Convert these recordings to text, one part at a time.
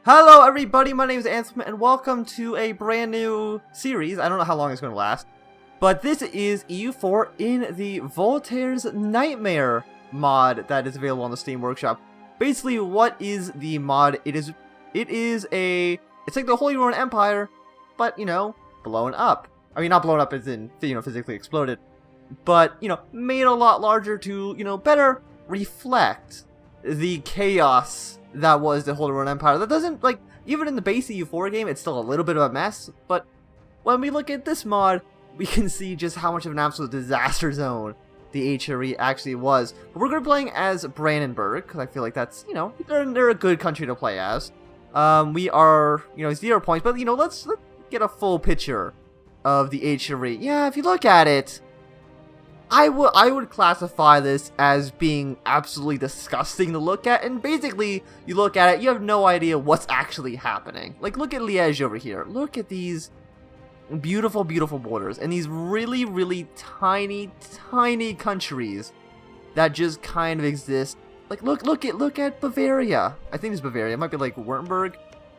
Hello everybody, my name is Anthem and welcome to a brand new series. I don't know how long it's going to last, but this is EU4 in the Voltaires Nightmare mod that is available on the Steam Workshop. Basically, what is the mod? It's like the Holy Roman Empire, but, blown up. I mean, not blown up as in, physically exploded, but, made a lot larger to, better reflect the chaos that was the Holy Roman Empire. That doesn't, even in the base EU4 game, it's still a little bit of a mess, but when we look at this mod, we can see just how much of an absolute disaster zone the HRE actually was. But we're going to be playing as Brandenburg, because I feel like that's, they're a good country to play as. We are, 0 points, but, let's get a full picture of the HRE. Yeah, if you look at it, I would classify this as being absolutely disgusting to look at, and basically, you look at it, you have no idea what's actually happening. Like, look at Liège over here. Look at these beautiful, beautiful borders, and these really, really tiny, tiny countries that just kind of exist. Like, look at Bavaria. I think it's Bavaria. It might be like Württemberg.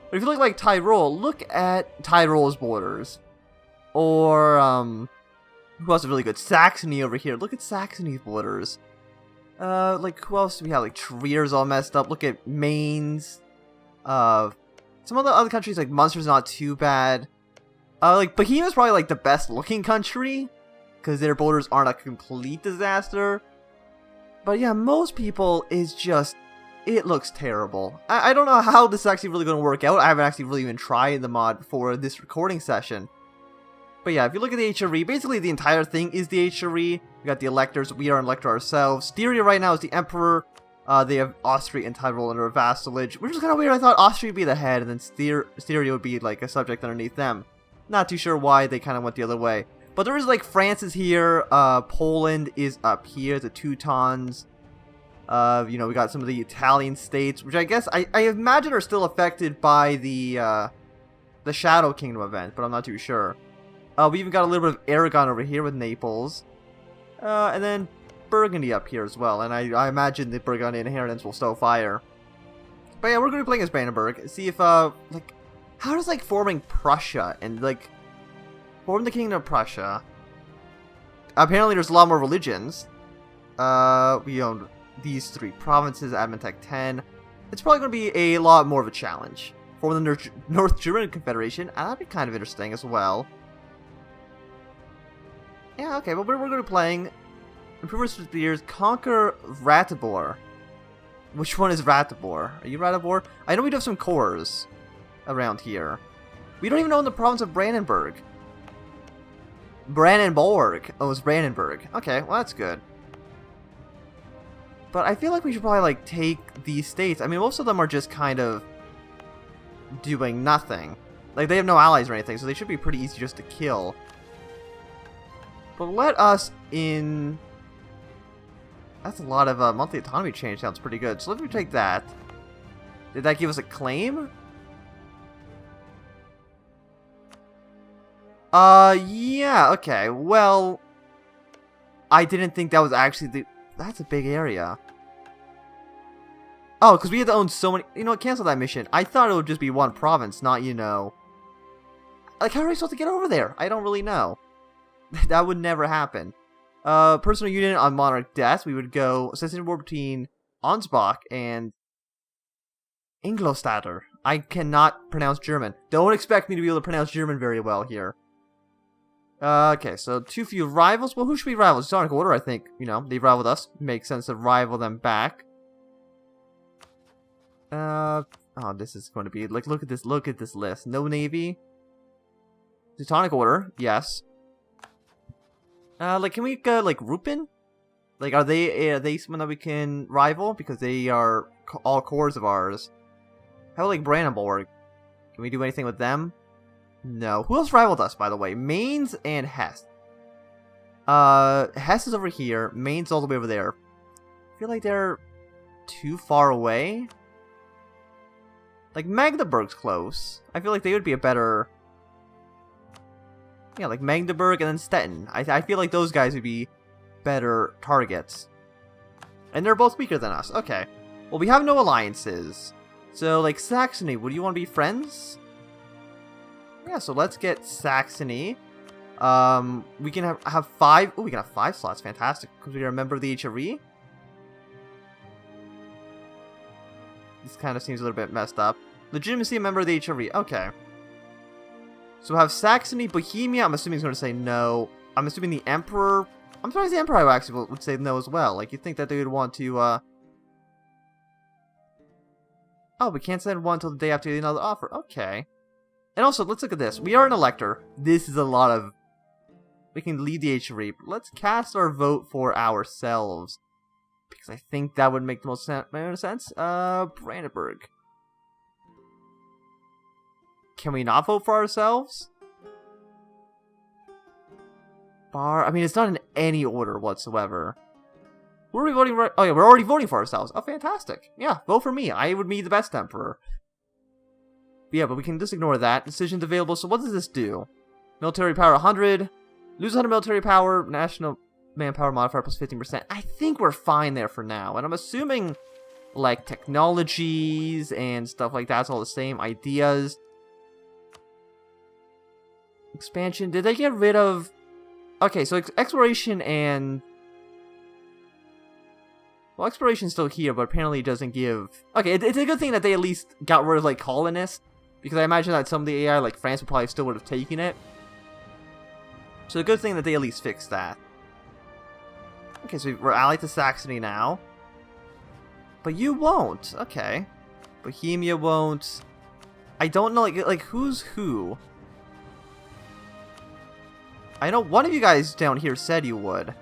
But if you look like Tyrol, look at Tyrol's borders. Or, who else is really good? Saxony over here. Look at Saxony's borders. Who else do we have? Like, Trier's all messed up. Look at Mainz. Some of the other countries, like, Munster's not too bad. Bohemia's probably, the best looking country, because their borders aren't a complete disaster. But yeah, most people is just, it looks terrible. I don't know how this is actually really going to work out. I haven't actually really even tried the mod for this recording session. But yeah, if you look at the HRE, basically the entire thing is the HRE. We got the electors, we are an elector ourselves. Styria right now is the emperor. They have Austria and Tyrol under vassalage, which is kind of weird. I thought Austria would be the head, and then Styria would be like a subject underneath them. Not too sure why they kind of went the other way. But there is France is here, Poland is up here, the Teutons. We got some of the Italian states, which I guess I imagine are still affected by the Shadow Kingdom event, but I'm not too sure. We even got a little bit of Aragon over here with Naples. And then Burgundy up here as well. And I imagine the Burgundian inheritance will still fire. But yeah, we're going to be playing as Brandenburg. See if, how does, forming Prussia and, form the Kingdom of Prussia. Apparently there's a lot more religions. We own these 3 provinces, Admin Tech 10. It's probably going to be a lot more of a challenge. Form the North German Confederation. That'd be kind of interesting as well. Yeah, okay, well, we're going to be playing Improvers for Years, Conquer Ratibor. Which one is Ratibor? Are you Ratibor? I know we do have some cores around here. We don't even own the province of Brandenburg. Brandenburg. Oh, it's Brandenburg. Okay, well, that's good. But I feel like we should probably, take these states. I mean, most of them are just kind of doing nothing. They have no allies or anything, so they should be pretty easy just to kill. But let us in... That's a lot of monthly autonomy change. Sounds pretty good. So let me take that. Did that give us a claim? Yeah, okay. Well, I didn't think that was actually the... That's a big area. Oh, because we had to own so many... cancel that mission. I thought it would just be one province, not, how are we supposed to get over there? I don't really know. That would never happen. Personal union on monarch death. We would go assassination war between Ansbach and Ingolstädter. I cannot pronounce German. Don't expect me to be able to pronounce German very well here. Okay, so too few rivals. Well, who should be rivals? Sonic Order, I think. They rivaled us. Makes sense to rival them back. Oh, this is going to be look at this list. No navy. Teutonic Order, yes. Can we go, Rupin? Are they someone that we can rival? Because they are all cores of ours. How about, Brandenburg? Can we do anything with them? No. Who else rivaled us, by the way? Mainz and Hesse. Hesse is over here. Mainz all the way over there. I feel like they're too far away. Magdeburg's close. I feel like they would be a better... Yeah, Magdeburg and then Stettin. I feel like those guys would be better targets. And they're both weaker than us. Okay. Well, we have no alliances. So, like, Saxony, would you want to be friends? Yeah, so let's get Saxony. We can have 5... Oh, we can have 5 slots. Fantastic. Because we are a member of the HRE. This kind of seems a little bit messed up. Legitimacy, a member of the HRE. Okay. So we have Saxony, Bohemia. I'm assuming he's going to say no. I'm assuming the Emperor... I'm surprised the Emperor actually would say no as well. Like, you'd think that they would want to, Oh, we can't send one until the day after another offer. Okay. And also, let's look at this. We are an elector. This is a lot of... We can lead the HRE. But let's cast our vote for ourselves. Because I think that would make the most sense. Brandenburg. Can we not vote for ourselves? I mean, it's not in any order whatsoever. Who are we voting for? Oh yeah, we're already voting for ourselves. Oh, fantastic. Yeah, vote for me. I would be the best emperor. But yeah, but we can just ignore that. Decisions available. So what does this do? Military power 100. Lose 100 military power. National manpower modifier plus 15%. I think we're fine there for now. And I'm assuming, like, technologies and stuff like that's all the same. Ideas. Expansion. Did they get rid of... Okay, so exploration and... Well, exploration's still here, but apparently it doesn't give... Okay, it's a good thing that they at least got rid of, like, colonists. Because I imagine that some of the AI, like France, would probably still would have taken it. So a good thing that they at least fixed that. Okay, so we're allied to Saxony now. But you won't. Okay. Bohemia won't. I don't know, like who's who? I know one of you guys down here said you would.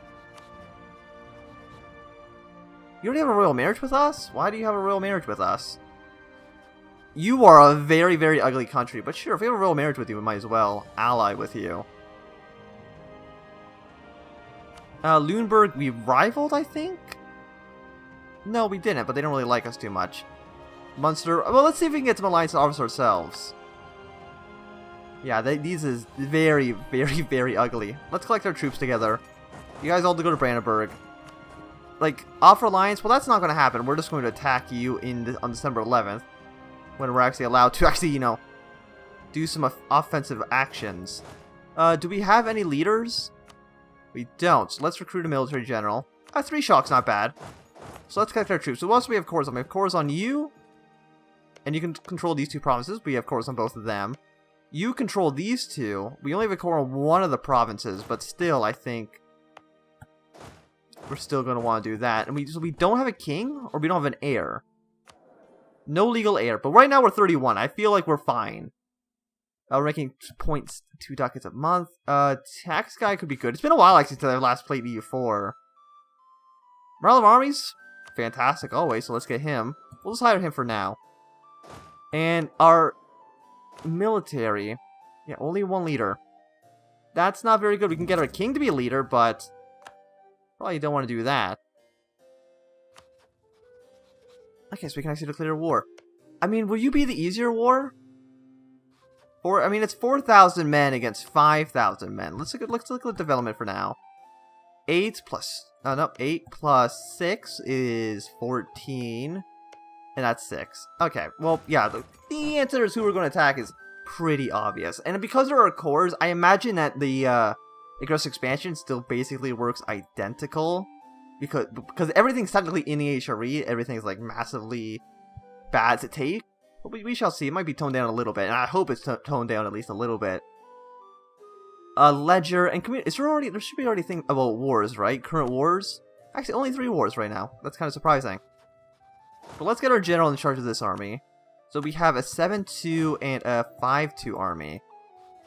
You already have a royal marriage with us? Why do you have a royal marriage with us? You are a very, very ugly country, but sure, if we have a royal marriage with you, we might as well ally with you. Lüneburg, we rivaled, I think? No, we didn't, but they don't really like us too much. Munster, well, let's see if we can get some alliance offers ourselves. Yeah, these is very, very, very ugly. Let's collect our troops together. You guys all go to Brandenburg. Like, offer alliance? Well, that's not going to happen. We're just going to attack you on December 11th. When we're actually allowed to actually, you know, do some offensive actions. Do we have any leaders? We don't. So let's recruit a military general. 3 shocks, not bad. So let's collect our troops. So what else do we have cores on? We have cores on you. And you can control these 2 provinces. We have cores on both of them. You control these 2. We only have a core on one of the provinces, but still, I think we're still going to want to do that. And so we don't have a king, or we don't have an heir. No legal heir. But right now we're 31. I feel like we're fine. We're making 0.2 ducats a month. Tax guy could be good. It's been a while actually since I last played EU4. Morale of armies? Fantastic always, so let's get him. We'll just hire him for now. And our military. Yeah, only 1 leader. That's not very good. We can get our king to be a leader, but probably don't want to do that. Okay, so we can actually declare war. I mean, will you be the easier war? Or I mean, it's 4,000 men against 5,000 men. Let's look at development for now. 8 plus 6 is 14. And that's 6. Okay, well, yeah, the answer is who we're going to attack is pretty obvious. And because there are cores, I imagine that the aggressive expansion still basically works identical. Because everything's technically in the HRE, everything's like massively bad to take. But we shall see. It might be toned down a little bit, and I hope it's toned down at least a little bit. Ledger and community. There should be already thing about wars, right? Current wars. Actually, only 3 wars right now. That's kind of surprising. But let's get our general in charge of this army. So we have a 7-2 and a 5-2 army.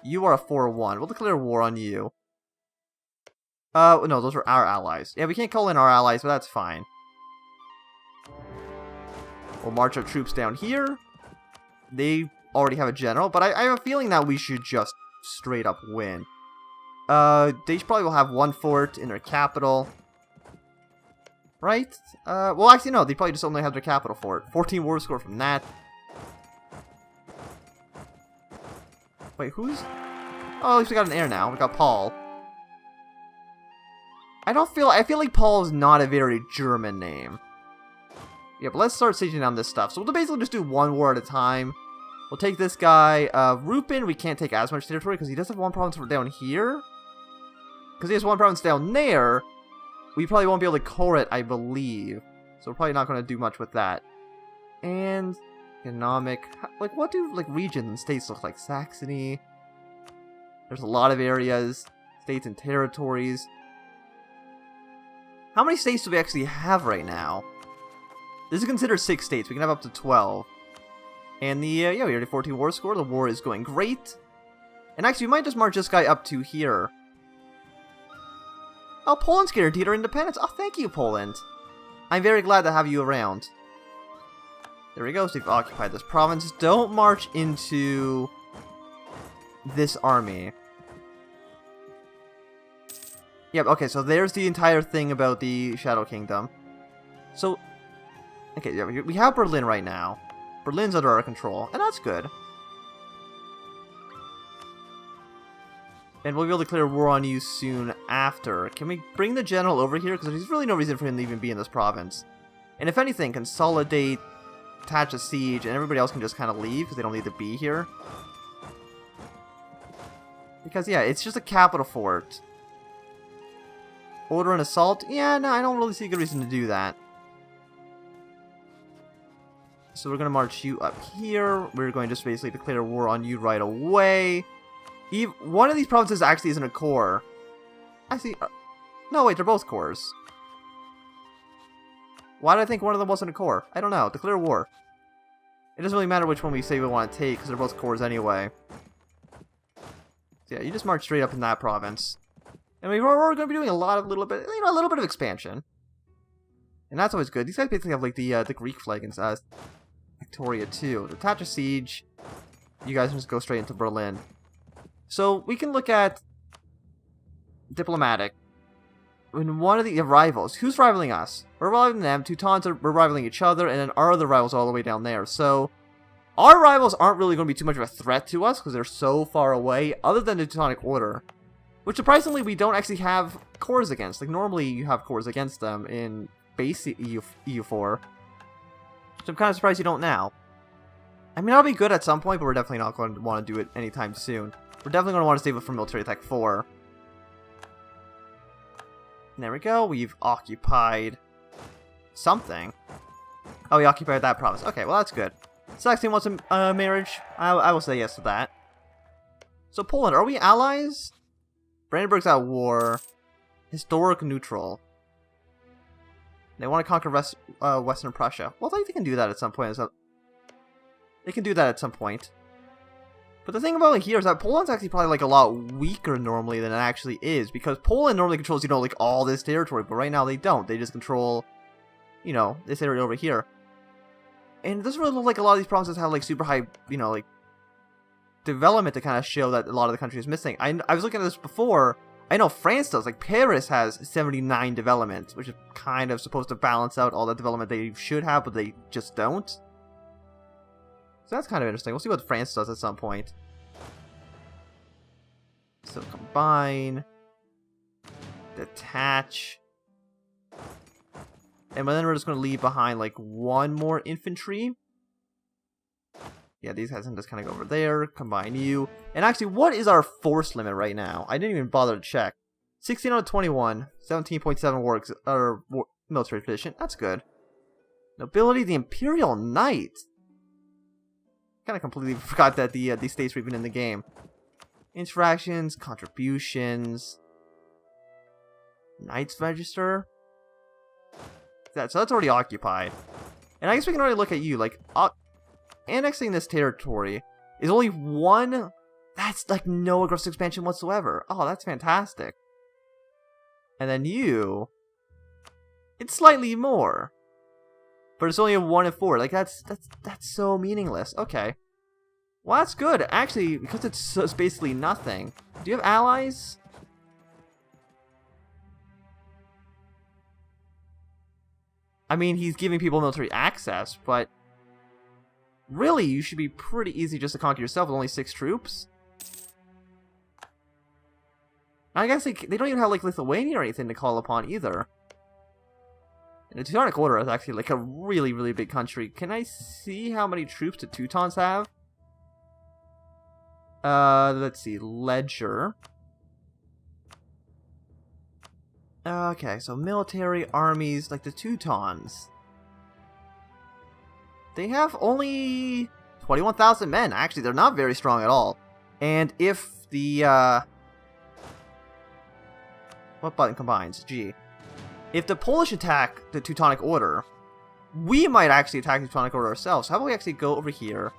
You are a 4-1. We'll declare war on you. No, those are our allies. Yeah, we can't call in our allies, but that's fine. We'll march our troops down here. They already have a general, but I have a feeling that we should just straight up win. They probably will have 1 fort in their capital. Right? Well, actually, no. They probably just only have their capital fort. 14 war score from that. Wait, who's... Oh, at least we got an heir now. We got Paul. I feel like Paul is not a very German name. Yeah, but let's start sieging down this stuff. So we'll basically just do one war at a time. We'll take this guy. Rupin, we can't take as much territory because he does have one province down here. Because he has one province down there, we probably won't be able to core it, I believe. So we're probably not going to do much with that. And economic, like what do like regions and states look like? Saxony. There's a lot of areas, states and territories. How many states do we actually have right now? This is considered 6 states. We can have up to 12. And the, yeah, we already 14 war score. The war is going great. And actually, we might just march this guy up to here. Oh, Poland's guaranteed our independence. Oh, thank you, Poland. I'm very glad to have you around. There we go. So we've occupied this province. Don't march into this army. Yep, okay, so there's the entire thing about the Shadow Kingdom. So, okay, yeah, we have Berlin right now. Berlin's under our control, and that's good. And we'll be able to declare war on you soon after. Can we bring the general over here? Because there's really no reason for him to even be in this province. And if anything, consolidate, attach a siege, and everybody else can just kind of leave because they don't need to be here. Because, yeah, it's just a capital fort. Order an assault? Yeah, no, I don't really see a good reason to do that. So we're going to march you up here. We're going to just basically declare war on you right away. One of these provinces actually isn't a core. I see. No, wait, they're both cores. Why did I think one of them wasn't a core? I don't know. Declare war. It doesn't really matter which one we say we want to take, because they're both cores anyway. So yeah, you just march straight up in that province. And we're going to be doing a little bit of expansion. And that's always good. These guys basically have like the Greek flag and Victoria too. Attach a siege. You guys can just go straight into Berlin. So we can look at diplomatic. When one of the rivals, who's rivaling us? We're rivaling them. Teutons we're rivaling each other, and then our other rivals are all the way down there. So our rivals aren't really going to be too much of a threat to us because they're so far away, other than the Teutonic Order, which surprisingly we don't actually have cores against. Like normally you have cores against them in base EU4. So I'm kind of surprised you don't now. I mean, that'll be good at some point, but we're definitely not going to want to do it anytime soon. We're definitely going to want to save it for military attack 4. And there we go. We've occupied something. Oh, we occupied that province. Okay, well, that's good. Saxony wants a marriage. I will say yes to that. So Poland, are we allies? Brandenburg's at war. Historic neutral. They want to conquer Western Prussia. Well, I think they can do that at some point. They can do that at some point. But the thing about it here is that Poland's actually probably like a lot weaker normally than it actually is, because Poland normally controls, you know, like all this territory, but right now they don't. They just control, you know, this area over here. And it doesn't really look like a lot of these provinces have like super high, you know, like development to kind of show that a lot of the country is missing. I was looking at this before. I know France does. Like Paris has 79 development, which is kind of supposed to balance out all the development they should have, but they just don't. So that's kind of interesting. We'll see what France does at some point. So combine, detach, and then we're just going to leave behind like one more infantry. Yeah, these guys can just kind of go over there, combine you. And actually, what is our force limit right now? I didn't even bother to check. 16 out of 21, 17.7 works, or military tradition. That's good. Nobility, the Imperial Knight. Kind of completely forgot that these states were even in the game. Interactions, contributions, Knights Register. So that's already occupied. And I guess we can already look at you. Like, annexing this territory is only one. That's like no aggressive expansion whatsoever. Oh, that's fantastic. And then you, it's slightly more. But it's only a 1 and 4. Like, that's so meaningless. Okay. Well, that's good. Actually, because it's basically nothing. Do you have allies? I mean, he's giving people military access, but really, you should be pretty easy just to conquer yourself with only 6 troops. I guess they don't even have, like, Lithuania or anything to call upon either. The Teutonic Order is actually like a really, really big country. Can I see how many troops the Teutons have? Let's see. Ledger. Okay, so military armies like the Teutons. They have only 21,000 men. Actually, they're not very strong at all. And if the, what button combines? G. If the Polish attack the Teutonic Order, we might actually attack the Teutonic Order ourselves. So how about we actually go over here,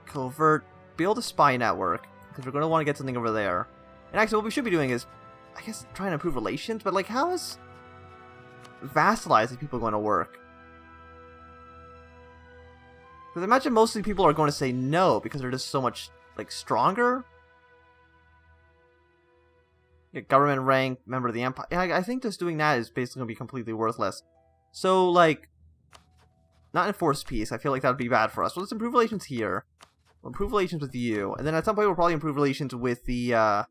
covert, build a spy network, because we're going to want to get something over there. And actually what we should be doing is, I guess, trying to improve relations, but like how is vassalizing people going to work? Because I imagine mostly people are going to say no, because they're just so much, like, stronger. Get government rank, member of the empire. Yeah, I think just doing that is basically going to be completely worthless. So, like, not enforce peace. I feel like that would be bad for us. Well, let's improve relations here. We'll improve relations with you. And then at some point we'll probably improve relations with the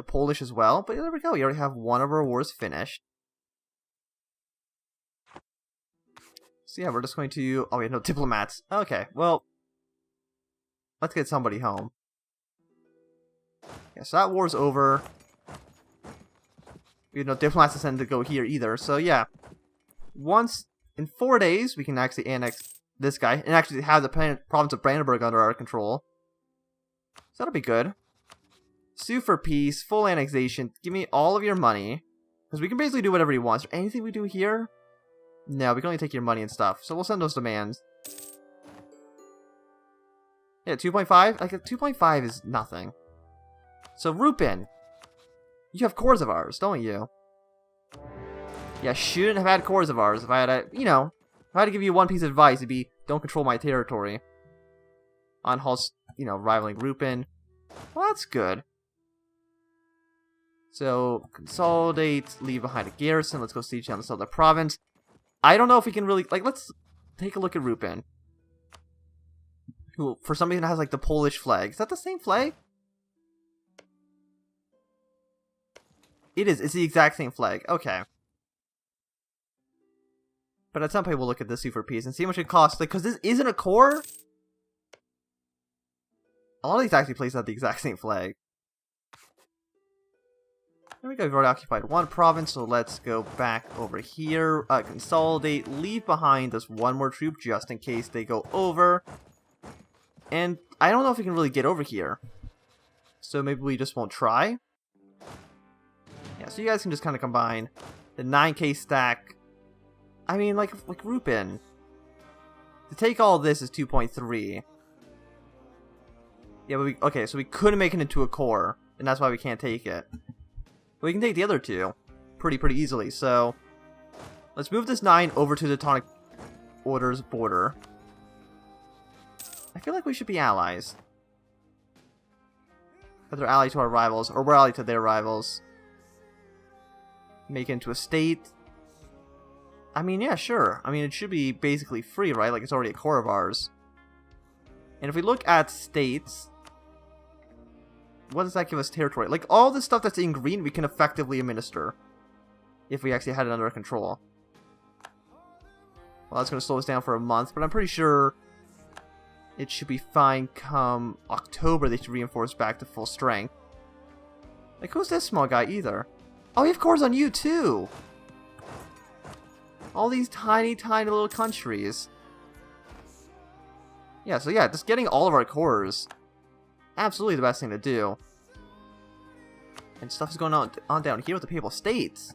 Polish as well. But there we go. We already have one of our wars finished. So yeah, we're just going to... Oh, we have no diplomats. Okay, well... Let's get somebody home. Yeah, so that war's over. We have no diplomats to send to go here either. So yeah, once in 4 days we can actually annex this guy and actually have the province of Brandenburg under our control. So that'll be good. Sue for peace, full annexation. Give me all of your money, because we can basically do whatever he wants. Is there anything we do here? No, we can only take your money and stuff. So we'll send those demands. Yeah, 2.5. Like 2.5 is nothing. So Rupin, you have cores of ours, don't you? Yeah, shouldn't have had cores of ours. If I had a, you know, if I had to give you one piece of advice, it'd be don't control my territory. On Hall's, you know, rivaling Rupin. Well, that's good. So consolidate, leave behind a garrison. Let's go siege down the southern province. I don't know if we can really, like, let's take a look at Rupin. Who, for some reason, has like the Polish flag. Is that the same flag? It is. It's the exact same flag. Okay. But at some point we'll look at this Sue for peace and see how much it costs. Like, because this isn't a core. A lot of these actually places have the exact same flag. There we go. We've already occupied one province, so let's go back over here. Consolidate. Leave behind just one more troop just in case they go over. And I don't know if we can really get over here. So maybe we just won't try. Yeah, so you guys can just kind of combine the 9k stack. I mean, like Rupin. To take all this is 2.3. Yeah, but okay, so we couldn't make it into a core, and that's why we can't take it. But we can take the other two pretty easily, so let's move this 9 over to the Teutonic Order's border. I feel like we should be allies. But they're allied to our rivals, or we're allied to their rivals. Make it into a state. I mean, yeah, sure. I mean, it should be basically free, right? Like, it's already a core of ours. And if we look at states, what does that give us territory? Like, all this stuff that's in green, we can effectively administer. If we actually had it under control. Well, that's going to slow us down for a month, but I'm pretty sure it should be fine come October. They should reinforce back to full strength. Like, who's this small guy either? Oh, we have cores on you, too! All these tiny little countries. Yeah, so yeah, just getting all of our cores. Absolutely the best thing to do. And stuff is going on down here with the Papal States.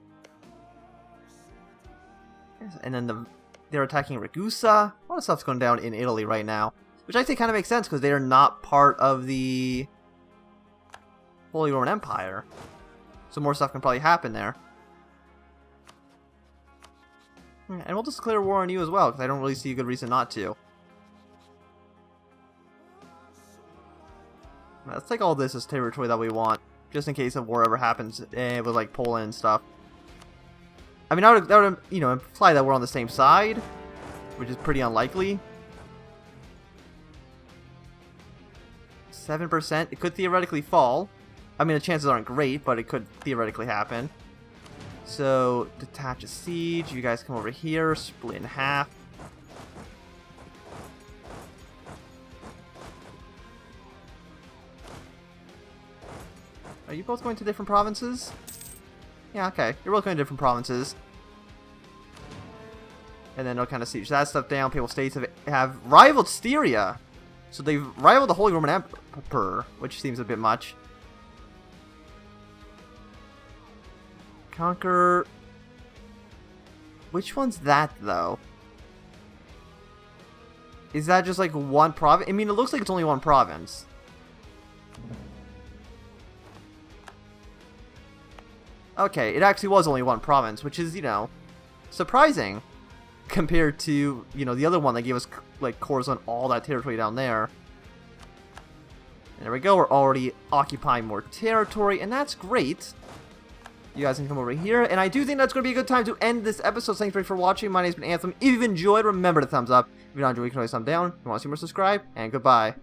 And then they're attacking Ragusa. A lot of stuff's going down in Italy right now. Which I think kind of makes sense, because they are not part of the Holy Roman Empire. So more stuff can probably happen there. And we'll just declare war on you as well, because I don't really see a good reason not to. Let's take all this as territory that we want, just in case a war ever happens with like Poland and stuff. I mean, that would you know, imply that we're on the same side, which is pretty unlikely. 7%. It could theoretically fall. I mean, the chances aren't great, but it could theoretically happen. So, detach a siege. You guys come over here, split in half. Are you both going to different provinces? Yeah, okay. You're both going to different provinces. And then they'll kind of siege that stuff down. Papal states have rivaled Styria. So they've rivaled the Holy Roman Emperor, which seems a bit much. Conquer... Which one's that, though? Is that just like one province? I mean, it looks like it's only one province. Okay, it actually was only one province, which is, you know, surprising compared to, you know, the other one that gave us, like, cores on all that territory down there. And there we go, we're already occupying more territory, and that's great. You guys can come over here, and I do think that's going to be a good time to end this episode. Thanks for watching. My name's been Anthem. If you've enjoyed, remember to thumbs up. If you don't enjoy, you can always thumb down. If you want to see more, subscribe, and goodbye.